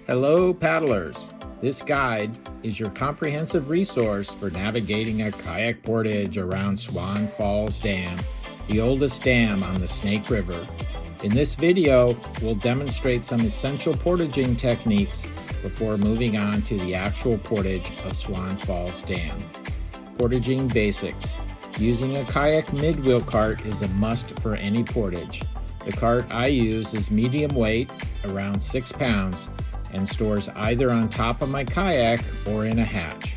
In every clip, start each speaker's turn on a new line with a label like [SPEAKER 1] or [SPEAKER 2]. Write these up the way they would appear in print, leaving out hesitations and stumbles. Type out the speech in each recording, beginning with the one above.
[SPEAKER 1] Hello paddlers! This guide is your comprehensive resource for navigating a kayak portage around Swan Falls Dam, the oldest dam on the Snake River. In this video, we'll demonstrate some essential portaging techniques before moving on to the actual portage of Swan Falls Dam. Portaging basics. Using a kayak mid-wheel cart is a must for any portage. The cart I use is medium weight, around 6 pounds, and stores either on top of my kayak or in a hatch.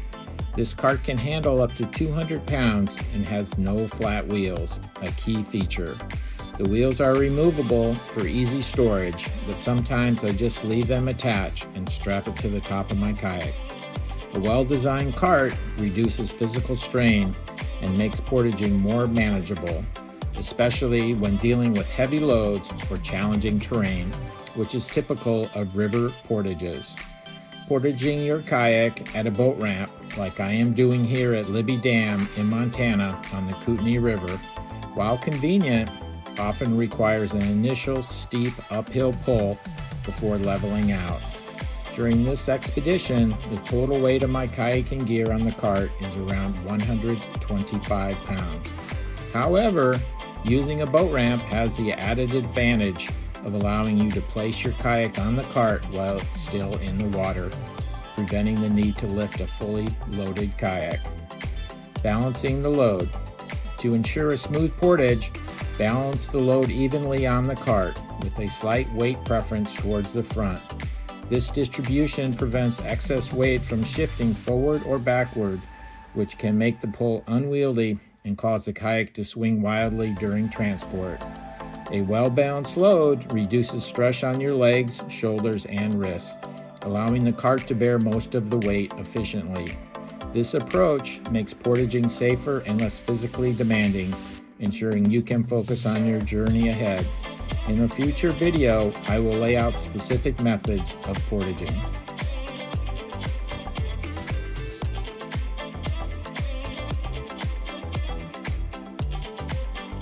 [SPEAKER 1] This cart can handle up to 200 pounds and has no flat wheels, a key feature. The wheels are removable for easy storage, but sometimes I just leave them attached and strap it to the top of my kayak. A well-designed cart reduces physical strain and makes portaging more manageable, especially when dealing with heavy loads or challenging terrain, which is typical of river portages. Portaging your kayak at a boat ramp, like I am doing here at Libby Dam in Montana on the Kootenai River, while convenient, often requires an initial steep uphill pull before leveling out. During this expedition, the total weight of my kayaking gear on the cart is around 125 pounds. However, using a boat ramp has the added advantage of allowing you to place your kayak on the cart while it's still in the water, preventing the need to lift a fully loaded kayak. Balancing the load. To ensure a smooth portage, balance the load evenly on the cart with a slight weight preference towards the front. This distribution prevents excess weight from shifting forward or backward, which can make the pull unwieldy and cause the kayak to swing wildly during transport. A well-balanced load reduces stress on your legs, shoulders, and wrists, allowing the cart to bear most of the weight efficiently. This approach makes portaging safer and less physically demanding, ensuring you can focus on your journey ahead. In a future video, I will lay out specific methods of portaging.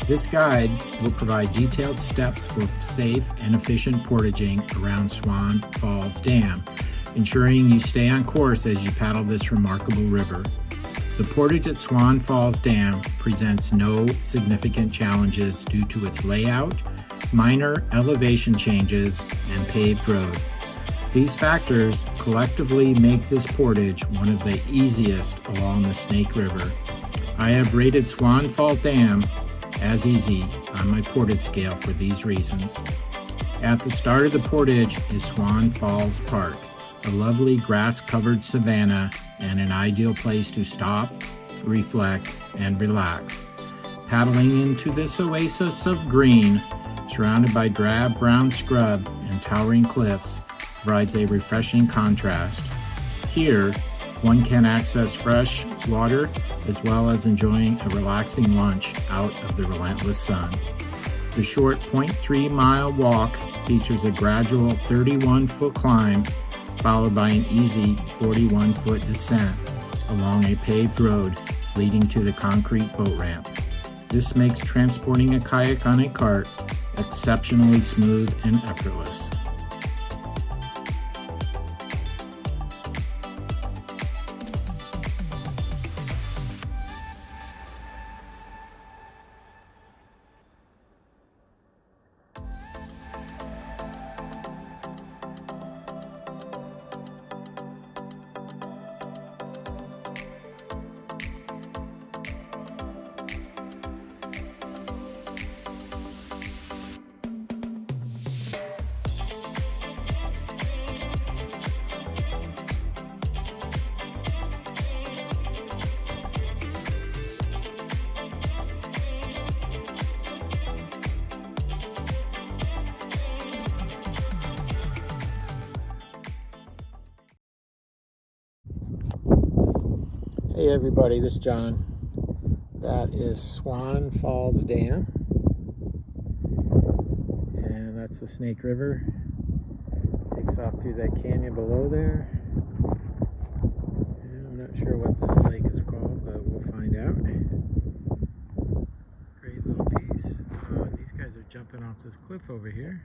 [SPEAKER 1] This guide will provide detailed steps for safe and efficient portaging around Swan Falls Dam, ensuring you stay on course as you paddle this remarkable river. The portage at Swan Falls Dam presents no significant challenges due to its layout, minor elevation changes, and paved road. These factors collectively make this portage one of the easiest along the Snake River. I have rated Swan Falls Dam as easy on my portage scale for these reasons. At the start of the portage is Swan Falls Park, a lovely grass-covered savanna and an ideal place to stop, reflect, and relax. Paddling into this oasis of green, surrounded by drab brown scrub and towering cliffs, provides a refreshing contrast. Here, one can access fresh water as well as enjoying a relaxing lunch out of the relentless sun. The short 0.3-mile walk features a gradual 31-foot climb followed by an easy 41-foot descent along a paved road leading to the concrete boat ramp. This makes transporting a kayak on a cart exceptionally smooth and effortless. Hey everybody, this is John. That is Swan Falls Dam, and that's the Snake River. Takes off through that canyon below there. And I'm not sure what this lake is called, but we'll find out. Great little piece. These guys are jumping off this cliff over here.